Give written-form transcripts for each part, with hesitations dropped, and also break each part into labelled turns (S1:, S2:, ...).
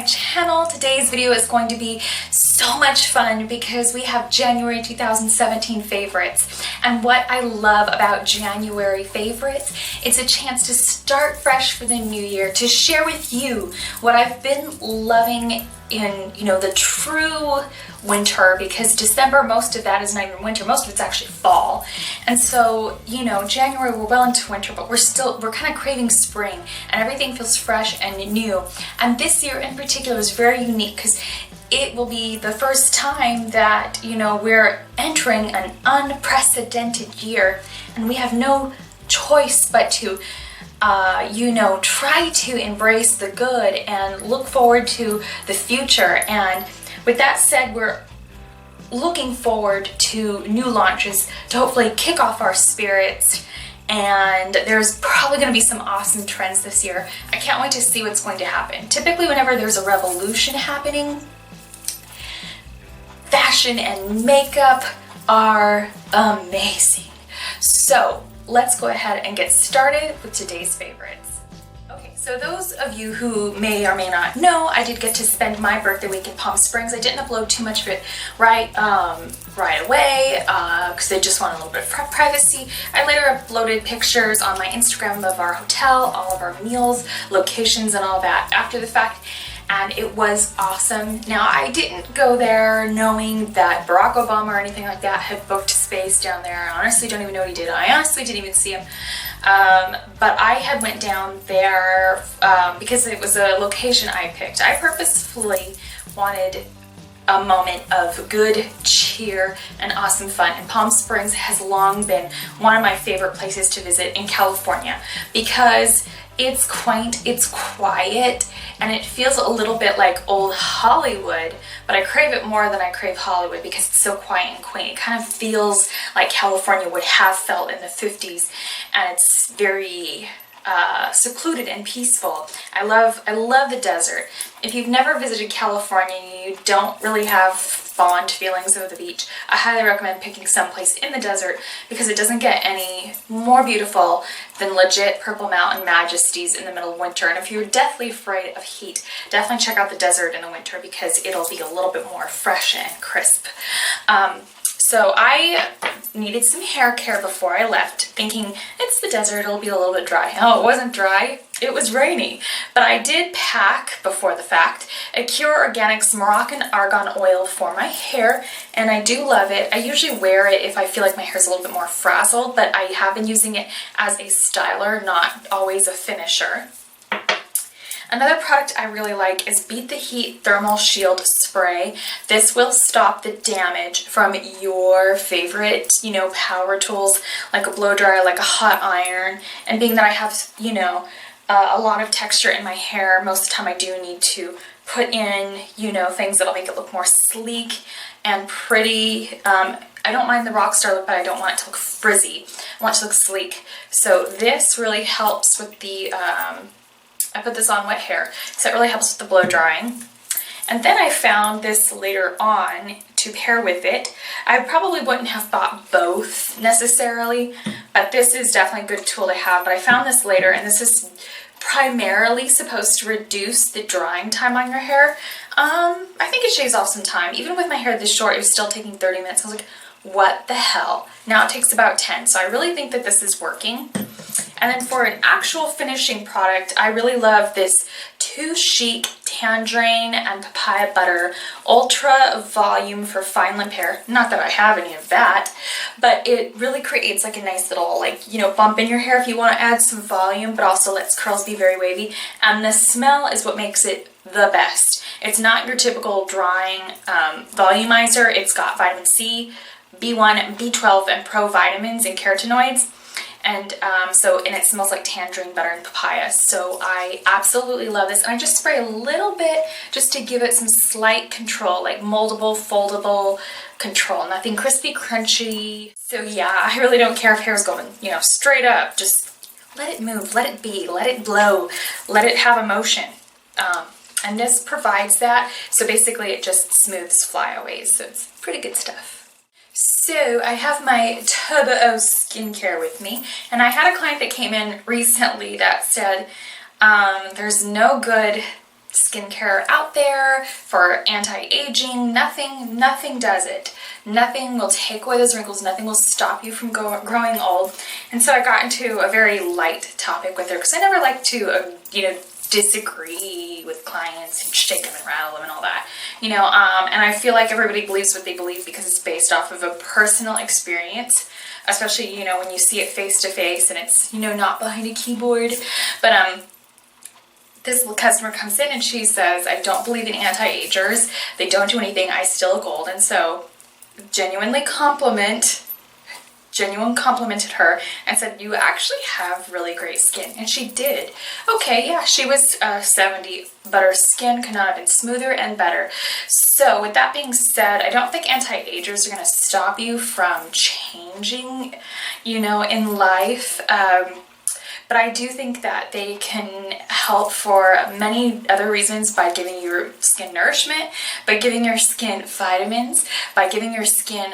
S1: channel. Today's video is going to be so much fun because we have January 2017 favorites. And what I love about January favorites, it's a chance to start fresh for the new year, to share with you what I've been loving in, the true winter, because December, most of that is not even winter, most of it's actually fall. And so, January, we're well into winter, but we're kind of craving spring, and everything feels fresh and new. And this year in particular is very unique because it will be the first time that, we're entering an unprecedented year, and we have no choice but to try to embrace the good and look forward to the future. And with that said, we're looking forward to new launches to hopefully kick off our spirits. And there's probably going to be some awesome trends this year. I can't wait to see what's going to happen. Typically, whenever there's a revolution happening, fashion and makeup are amazing. So let's go ahead and get started with today's favorites. Okay, so those of you who may or may not know, I did get to spend my birthday week in Palm Springs. I didn't upload too much of it right away because I just wanted a little bit of privacy. I later uploaded pictures on my Instagram of our hotel, all of our meals, locations, and all that after the fact. And it was awesome. Now, I didn't go there knowing that Barack Obama or anything like that had booked space down there. I honestly don't even know what he did. I honestly didn't even see him. But I had went down there because it was a location I picked. I purposefully wanted a moment of good cheer and awesome fun. And Palm Springs has long been one of my favorite places to visit in California because it's quaint, it's quiet, and it feels a little bit like old Hollywood, but I crave it more than I crave Hollywood because it's so quiet and quaint. It kind of feels like California would have felt in the 50s, and it's very secluded and peaceful. I love the desert. If you've never visited California and you don't really have fond feelings of the beach, I highly recommend picking someplace in the desert because it doesn't get any more beautiful than legit Purple Mountain majesties in the middle of winter. And if you're deathly afraid of heat, definitely check out the desert in the winter because it'll be a little bit more fresh and crisp. So I needed some hair care before I left, thinking it's the desert, it'll be a little bit dry. Oh, it wasn't dry, it was rainy. But I did pack, before the fact, a Cure Organics Moroccan Argan Oil for my hair, and I do love it. I usually wear it if I feel like my hair's a little bit more frazzled, but I have been using it as a styler, not always a finisher. Another product I really like is Beat the Heat Thermal Shield Spray. This will stop the damage from your favorite, power tools, like a blow dryer, like a hot iron. And being that I have, a lot of texture in my hair, most of the time I do need to put in, things that'll make it look more sleek and pretty. I don't mind the rock star look, but I don't want it to look frizzy. I want it to look sleek. So this really helps with the I put this on wet hair, so it really helps with the blow drying. And then I found this later on to pair with it. I probably wouldn't have bought both necessarily, but this is definitely a good tool to have. But I found this later, and this is primarily supposed to reduce the drying time on your hair. I think it shaves off some time. Even with my hair this short, it was still taking 30 minutes. I was like, what the hell? Now it takes about 10, so I really think that this is working. And then for an actual finishing product, I really love this Too Chic Tangerine and Papaya Butter Ultra Volume for Fine Limp Hair. Not that I have any of that, but it really creates like a nice little bump in your hair if you want to add some volume, but also lets curls be very wavy. And the smell is what makes it the best. It's not your typical drying volumizer. It's got vitamin C, B1, B12, and provitamins and carotenoids. And and it smells like tangerine, butter, and papaya. So I absolutely love this. And I just spray a little bit just to give it some slight control, like moldable, foldable control. Nothing crispy, crunchy. So yeah, I really don't care if hair's going, straight up. Just let it move, let it be, let it blow, let it have emotion. And this provides that. So basically it just smooths flyaways. So it's pretty good stuff. So I have my Turbo O skincare with me, and I had a client that came in recently that said there's no good skincare out there for anti-aging. Nothing does it. Nothing will take away those wrinkles. Nothing will stop you from growing old. And so I got into a very light topic with her because I never like to, disagree with clients and shake them and rattle them and all that, and I feel like everybody believes what they believe because it's based off of a personal experience, especially, when you see it face to face and it's, not behind a keyboard. But, this customer comes in and she says, I don't believe in anti-agers. They don't do anything. I still look old. And so genuinely complimented her and said, you actually have really great skin. And she did. Okay, yeah, she was 70, but her skin could not have been smoother and better. So with that being said, I don't think anti-agers are going to stop you from changing, in life. But I do think that they can help for many other reasons, by giving your skin nourishment, by giving your skin vitamins, by giving your skin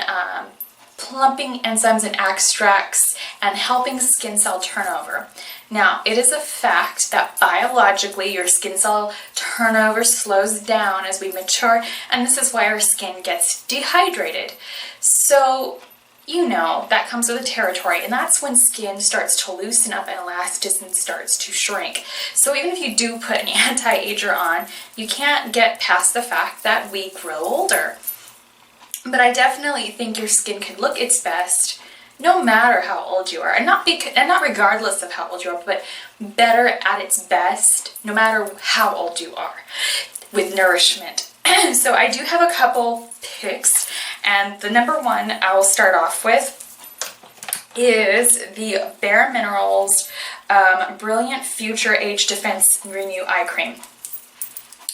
S1: plumping enzymes and extracts, and helping skin cell turnover. Now, it is a fact that biologically your skin cell turnover slows down as we mature, and this is why our skin gets dehydrated. So, that comes with the territory, and that's when skin starts to loosen up and elasticity starts to shrink. So even if you do put an anti-ager on, you can't get past the fact that we grow older. But I definitely think your skin can look its best no matter how old you are, and not regardless of how old you are, but better at its best no matter how old you are, with nourishment. So I do have a couple picks, and the number one I will start off with is the BareMinerals Brilliant Future Age Defense Renew Eye Cream.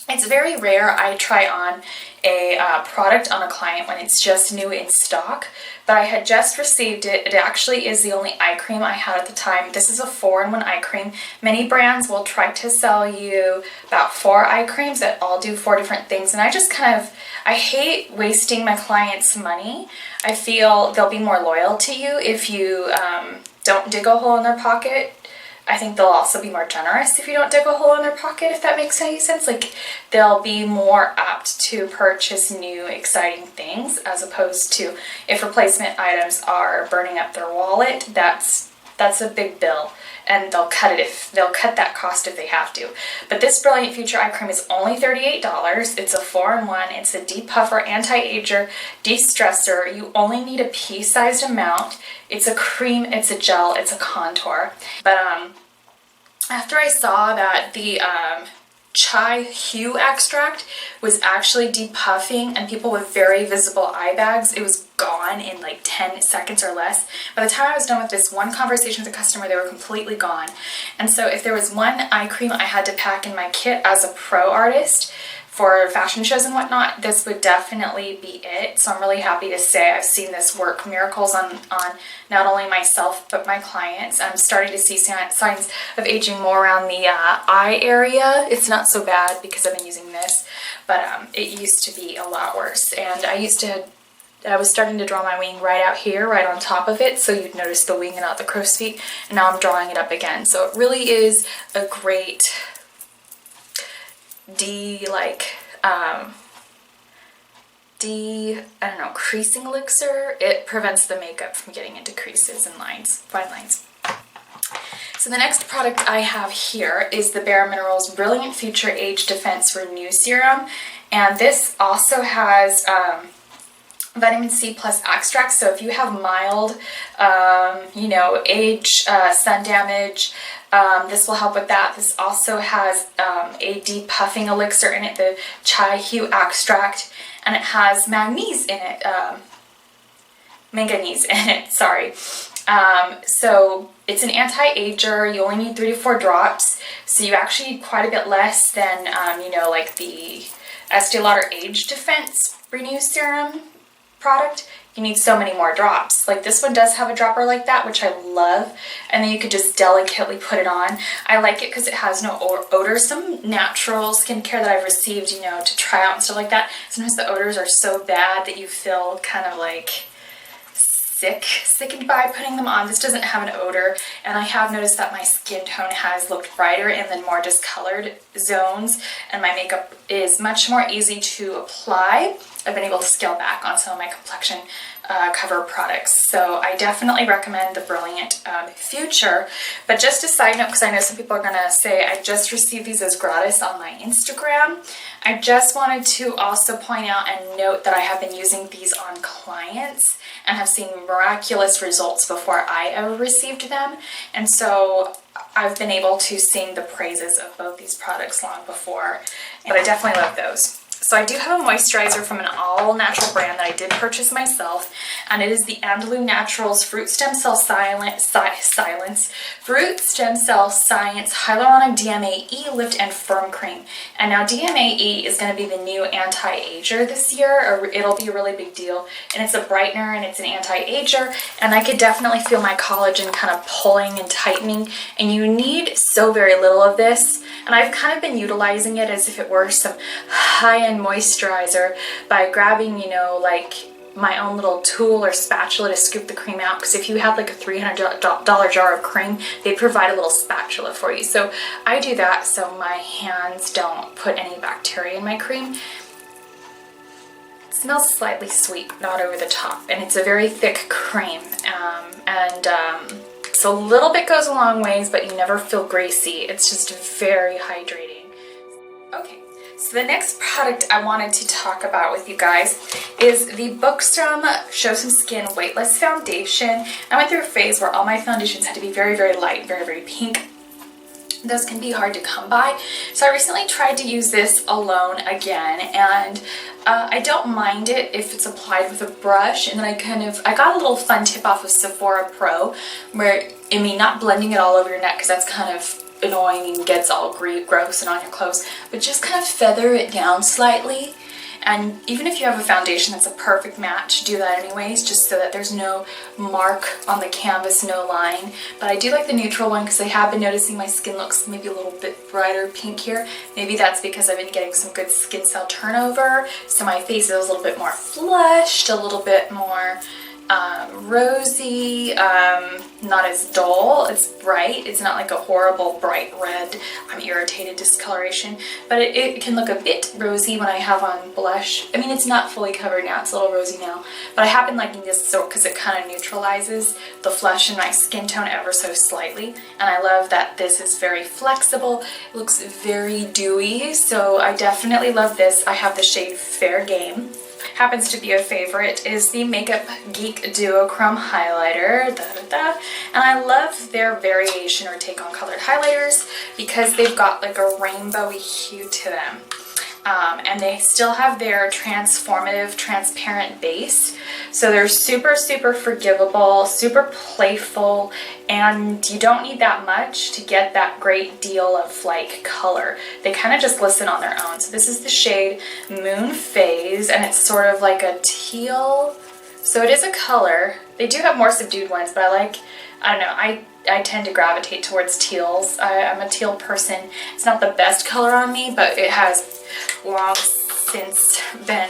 S1: It's very rare I try on a product on a client when it's just new in stock, but I had just received it. It actually is the only eye cream I had at the time. This is a 4-in-1 eye cream. Many brands will try to sell you about 4 eye creams that all do 4 different things, and I just I hate wasting my clients' money. I feel they'll be more loyal to you if you don't dig a hole in their pocket. I think they'll also be more generous if you don't dig a hole in their pocket, if that makes any sense. Like, they'll be more apt to purchase new, exciting things, as opposed to if replacement items are burning up their wallet. That's a big bill, and they'll cut that cost if they have to. But this Brilliant Future Eye Cream is only $38. It's a 4-in-1. It's a depuffer, anti-ager, de-stressor. You only need a pea-sized amount. It's a cream, it's a gel, it's a contour. But after I saw that the chai hue extract was actually depuffing, and people with very visible eye bags, it was gone in like 10 seconds or less. By the time I was done with this one conversation with a customer, they were completely gone. And so if there was one eye cream I had to pack in my kit as a pro artist for fashion shows and whatnot, this would definitely be it. So I'm really happy to say I've seen this work miracles on not only myself but my clients. I'm starting to see signs of aging more around the eye area. It's not so bad because I've been using this, but it used to be a lot worse. And I was starting to draw my wing right out here, right on top of it, so you'd notice the wing and not the crow's feet, and now I'm drawing it up again. So it really is a great creasing elixir. It prevents the makeup from getting into creases and fine lines. So the next product I have here is the BareMinerals Brilliant Future Age Defense Renew Serum, and this also has vitamin C plus extract. So if you have mild, age, sun damage, this will help with that. This also has a depuffing elixir in it, the chai hue extract, and it has manganese in it, sorry. So it's an anti-ager. You only need 3 to 4 drops, so you actually need quite a bit less than, like the Estee Lauder Age Defense Renew Serum product. You need so many more drops. Like, this one does have a dropper like that, which I love, and then you could just delicately put it on. I like it because it has no odor. Some natural skincare that I've received, to try out and stuff like that, sometimes the odors are so bad that you feel kind of like sickened by putting them on. This doesn't have an odor, and I have noticed that my skin tone has looked brighter and then more discolored zones, and my makeup is much more easy to apply. I've been able to scale back on some of my complexion cover products, so I definitely recommend the Brilliant Future. But just a side note, because I know some people are gonna say I just received these as gratis on my Instagram, I just wanted to also point out and note that I have been using these on clients and have seen miraculous results before I ever received them, and so I've been able to sing the praises of both these products long before, but I definitely love those. So I do have a moisturizer from an all-natural brand that I did purchase myself, and it is the Andalou Naturals Fruit Stem Cell Science Hyaluronic DMAE Lift and Firm Cream. And now DMAE is going to be the new anti-ager this year, or it'll be a really big deal. And it's a brightener and it's an anti-ager, and I could definitely feel my collagen kind of pulling and tightening, and you need so very little of this. And I've kind of been utilizing it as if it were some high-end moisturizer by grabbing, you know, like my own little tool or spatula to scoop the cream out, because if you have like a $300 jar of cream, they provide a little spatula for you. So I do that so my hands don't put any bacteria in my cream. It smells slightly sweet, not over the top, and it's a very thick cream, so a little bit goes a long ways, but you never feel greasy. It's just very hydrating. Okay, so the next product I wanted to talk about with you guys is the Bookstrom Show Some Skin Weightless Foundation. I went through a phase where all my foundations had to be very, very light, very, very pink. Those can be hard to come by. So I recently tried to use this alone again, and I don't mind it if it's applied with a brush. And then I got a little fun tip off of Sephora Pro where, I mean, not blending it all over your neck because that's kind of annoying and gets all gross and on your clothes, but just kind of feather it down slightly. And even if you have a foundation that's a perfect match, do that anyways, just so that there's no mark on the canvas, no line. But I do like the neutral one because I have been noticing my skin looks maybe a little bit brighter pink here. Maybe that's because I've been getting some good skin cell turnover, so my face is a little bit more flushed, a little bit more rosy, not as dull. It's bright. It's not like a horrible bright red, I'm irritated discoloration, but it can look a bit rosy when I have on blush. I mean, it's not fully covered now, it's a little rosy now, but I have been liking this because it kind of neutralizes the flush in my skin tone ever so slightly, and I love that this is very flexible. It looks very dewy, so I definitely love this. I have the shade Fair Game. Happens to be a favorite is the Makeup Geek Duochrome Highlighter, and I love their variation or take on colored highlighters because they've got like a rainbowy hue to them. And they still have their transformative transparent base, so they're super forgivable, super playful, and you don't need that much to get that great deal of like color. They kind of just listen on their own. So this is the shade Moon Phase, and it's sort of like a teal, so it is a color. They do have more subdued ones, but I don't know, I tend to gravitate towards teals. I'm a teal person. It's not the best color on me, but it has long since been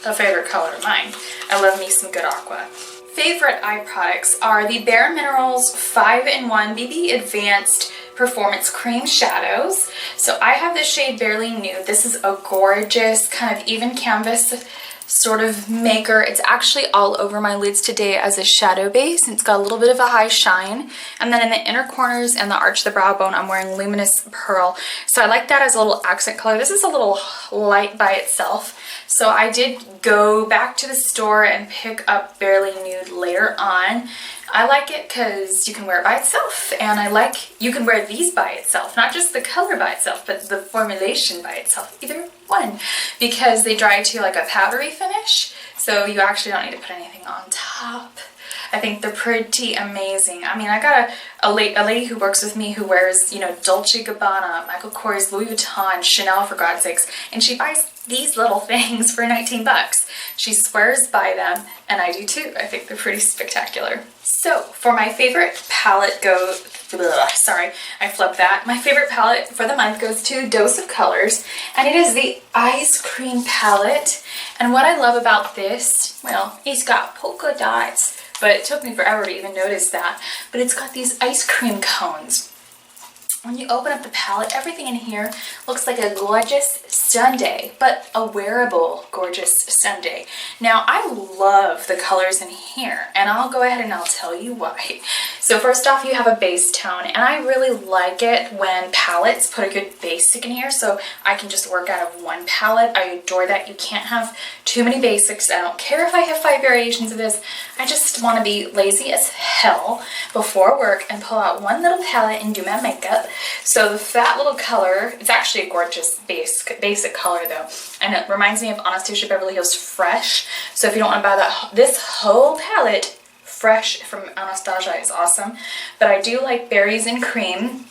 S1: a favorite color of mine. I love me some good aqua. Favorite eye products are the BareMinerals 5-in-1 BB Advanced Performance Cream Shadows. So I have the shade Barely Nude. This is a gorgeous kind of even canvas sort of maker. It's actually all over my lids today as a shadow base, and it's got a little bit of a high shine. And then in the inner corners and the arch of the brow bone, I'm wearing Luminous Pearl. So I like that as a little accent color. This is a little light by itself, so I did go back to the store and pick up Barely Nude later on. I like it because you can wear it by itself, and I like you can wear these by itself, not just the color by itself, but the formulation by itself, either one, because they dry to like a powdery finish, so you actually don't need to put anything on top. I think they're pretty amazing. I mean, I got a lady who works with me who wears, you know, Dolce & Gabbana, Michael Kors, Louis Vuitton, Chanel for God's sakes, and she buys these little things for 19 bucks. She swears by them, and I do too. I think they're pretty spectacular. So for my favorite palette sorry, I flubbed that. My favorite palette for the month goes to Dose of Colors, and it is the Ice Cream palette. And what I love about this, well, it's got polka dots but it took me forever to even notice that. But it's got these ice cream cones. When you open up the palette, everything in here looks like a gorgeous sundae, but a wearable gorgeous sundae. Now, I love the colors in here, and I'll go ahead and I'll tell you why. So first off, you have a base tone, and I really like it when palettes put a good basic in here, so I can just work out of one palette. I adore that. You can't have too many basics. I don't care if I have 5 variations of this. I just want to be lazy as hell before work and pull out one little palette and do my makeup. So that little color, it's actually a gorgeous basic color though, and it reminds me of Anastasia Beverly Hills Fresh. So if you don't want to buy that, this whole palette, Fresh from Anastasia, is awesome. But I do like Berries and Cream.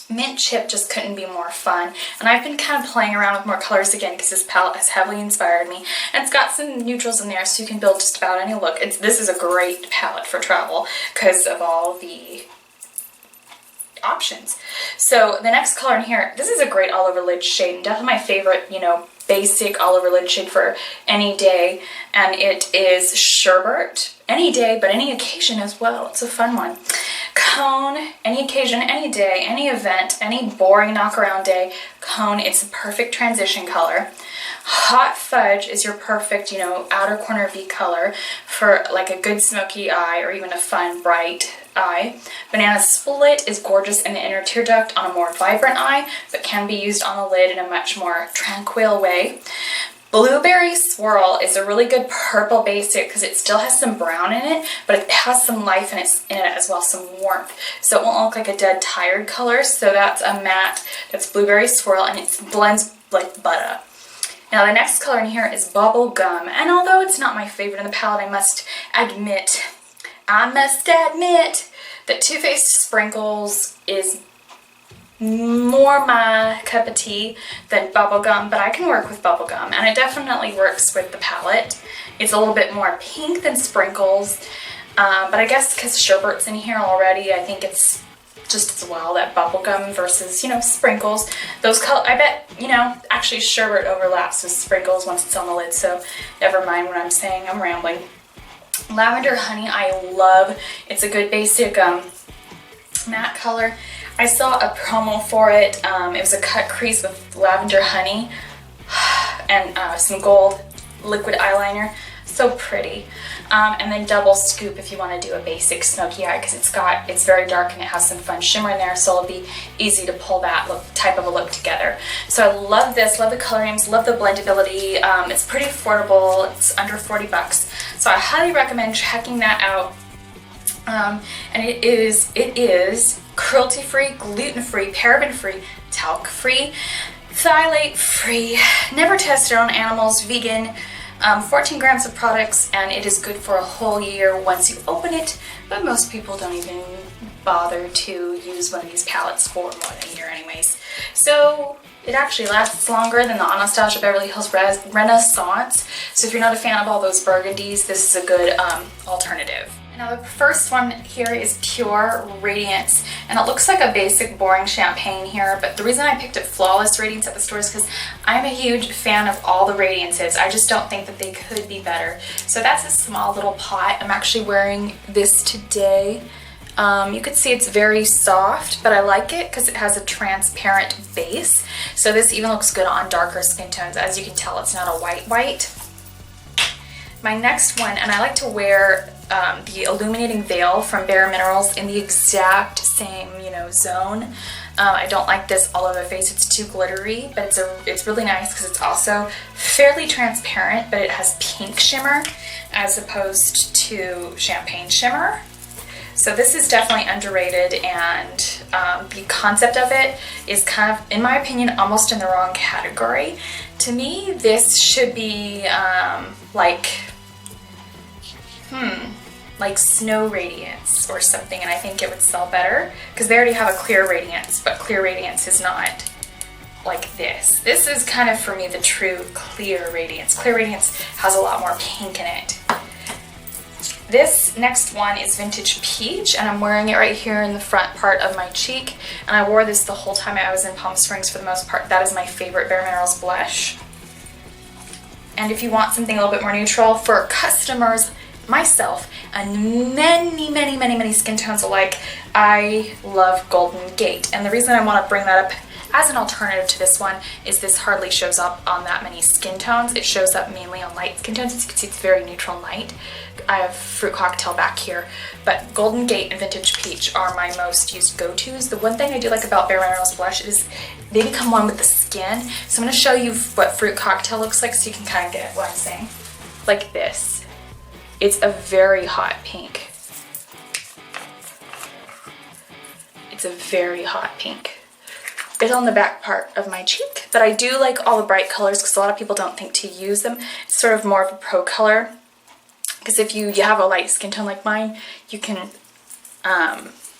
S1: Mint Chip just couldn't be more fun, and I've been kind of playing around with more colors again because this palette has heavily inspired me, and it's got some neutrals in there so you can build just about any look. This is a great palette for travel because of all the options. So the next color in here, this is a great all over lid shade, and definitely my favorite, you know, basic all over lid shade for any day, and it is Sherbet. Any day, but any occasion as well. It's a fun one. Cone, any occasion, any day, any event, any boring knock around day. Cone, it's a perfect transition color. Hot Fudge is your perfect, you know, outer corner V color for like a good smoky eye or even a fun bright eye. Banana Split is gorgeous in the inner tear duct on a more vibrant eye, but can be used on the lid in a much more tranquil way. Blueberry Swirl is a really good purple basic because it still has some brown in it, but it has some life in it as well, some warmth. So it won't look like a dead tired color. So that's a matte, that's Blueberry Swirl, and it blends like butter. Now the next color in here is Bubble Gum, and although it's not my favorite in the palette, I must admit that Too Faced Sprinkles is more my cup of tea than bubblegum, but I can work with bubblegum, and it definitely works with the palette. It's a little bit more pink than Sprinkles, but I guess because Sherbet's in here already, I think it's just as well that bubblegum versus, you know, Sprinkles. Those color, I bet, you know, actually Sherbet overlaps with Sprinkles once it's on the lid, so never mind what I'm saying, I'm rambling. Lavender Honey, I love. It's a good basic matte color. I saw a promo for it. It was a cut crease with Lavender Honey and some gold liquid eyeliner. So pretty. And then Double Scoop if you want to do a basic smoky eye, because it's very dark and it has some fun shimmer in there, so it'll be easy to pull that type of a look together. So I love this, love the color names, love the blendability. It's pretty affordable. It's under 40 bucks. So I highly recommend checking that out. And it is cruelty-free, gluten-free, paraben-free, talc-free, phthalate-free, never tested on animals, vegan, 14 grams of products, and it is good for a whole year once you open it, but most people don't even bother to use one of these palettes for more than a year anyways. So it actually lasts longer than the Anastasia Beverly Hills Renaissance, so if you're not a fan of all those burgundies, this is a good alternative. Now the first one here is Pure Radiance, and it looks like a basic boring champagne here, but the reason I picked up Flawless Radiance at the store is because I'm a huge fan of all the Radiances. I just don't think that they could be better. So that's a small little pot. I'm actually wearing this today. You could see it's very soft, but I like it because it has a transparent base. So this even looks good on darker skin tones. As you can tell, it's not a white. My next one, and I like to wear the Illuminating Veil from BareMinerals in the exact same, you know, zone. I don't like this all over the face. It's too glittery, but it's really nice because it's also fairly transparent, but it has pink shimmer as opposed to champagne shimmer. So this is definitely underrated, and the concept of it is kind of, in my opinion, almost in the wrong category. To me, this should be like Snow Radiance or something, and I think it would sell better because they already have a Clear Radiance, but Clear Radiance is not like this. This is kind of, for me, the true Clear Radiance. Clear Radiance has a lot more pink in it. This next one is Vintage Peach, and I'm wearing it right here in the front part of my cheek, and I wore this the whole time I was in Palm Springs for the most part. That is my favorite BareMinerals blush. And if you want something a little bit more neutral, for customers myself and many skin tones alike, I love Golden Gate. And the reason I want to bring that up as an alternative to this one is this hardly shows up on that many skin tones. It shows up mainly on light skin tones. As you can see, it's very neutral light. I have Fruit Cocktail back here, but Golden Gate and Vintage Peach are my most used go-tos. The one thing I do like about BareMinerals Blush is they become one with the skin. So I'm going to show you what Fruit Cocktail looks like so you can kind of get what I'm saying. Like this. It's a very hot pink. It's a very hot pink. It's on the back part of my cheek, but I do like all the bright colors because a lot of people don't think to use them. It's sort of more of a pro color, because if you have a light skin tone like mine, you can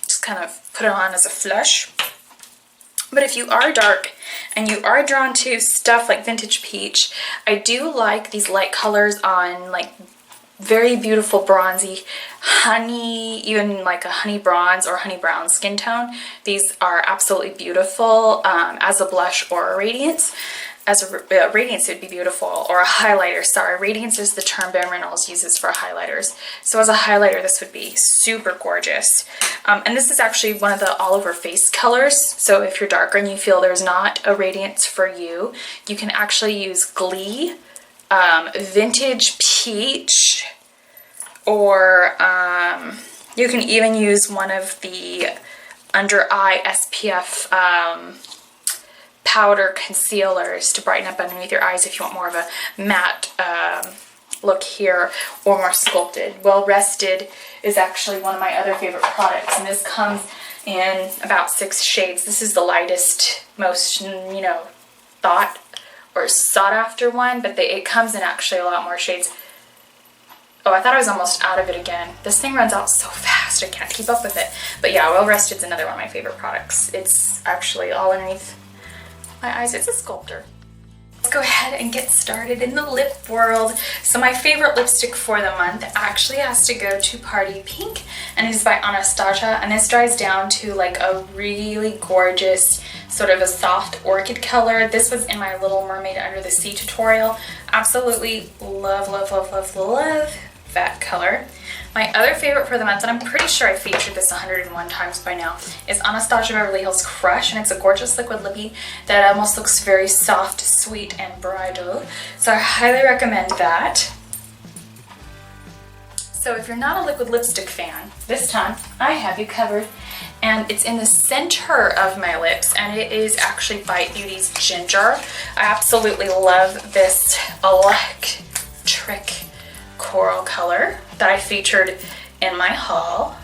S1: just kind of put it on as a flush. But if you are dark and you are drawn to stuff like Vintage Peach, I do like these light colors on like very beautiful bronzy honey, even like a honey bronze or honey brown skin tone. These are absolutely beautiful as a blush or a radiance. As a radiance, it would be beautiful, or a highlighter. Sorry, radiance is the term BareMinerals uses for highlighters. So as a highlighter, this would be super gorgeous. And this is actually one of the all over face colors. So if you're darker and you feel there's not a radiance for you, you can actually use Glee, Vintage Peach, or you can even use one of the under eye SPF powder concealers to brighten up underneath your eyes if you want more of a matte look here, or more sculpted. Well Rested is actually one of my other favorite products, and this comes in about 6 shades. This is the lightest, most, you know, thought or sought after one, but it comes in actually a lot more shades. Oh, I thought I was almost out of it again. This thing runs out so fast, I can't keep up with it. But yeah, Well Rested's another one of my favorite products. It's actually all underneath my eyes. It's a sculptor. Let's go ahead and get started in the lip world. So my favorite lipstick for the month actually has to go to Party Pink, and it is by Anastasia, and this dries down to like a really gorgeous sort of a soft orchid color. This was in my Little Mermaid Under the Sea tutorial. Absolutely love that color. My other favorite for the month, and I'm pretty sure I featured this 101 times by now, is Anastasia Beverly Hills Crush, and it's a gorgeous liquid lippy that almost looks very soft, sweet, and bridal. So I highly recommend that. So if you're not a liquid lipstick fan, this time I have you covered, and it's in the center of my lips, and it is actually Bite Beauty's Ginger. I absolutely love this electric coral color that I featured in my haul.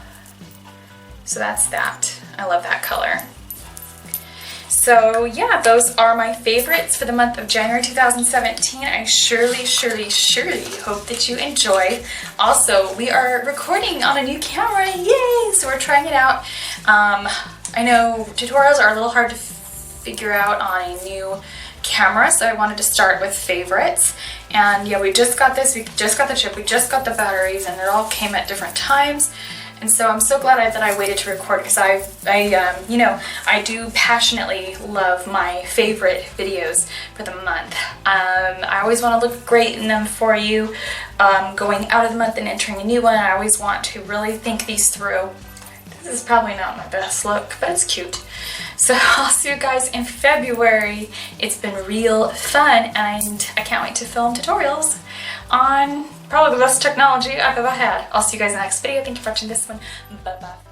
S1: So that's that. I love that color. So yeah, those are my favorites for the month of January 2017. I surely hope that you enjoyed. Also, we are recording on a new camera, yay! So we're trying it out. I know tutorials are a little hard to figure out on a new camera, so I wanted to start with favorites. And yeah, we just got this, we just got the chip, we just got the batteries, and it all came at different times. And so I'm so glad that I waited to record, because you know, I do passionately love my favorite videos for the month. I always want to look great in them for you, going out of the month and entering a new one. I always want to really think these through. This is probably not my best look, but it's cute. So I'll see you guys in February. It's been real fun, and I can't wait to film tutorials on probably the best technology I've ever had. I'll see you guys in the next video. Thank you for watching this one. Bye-bye.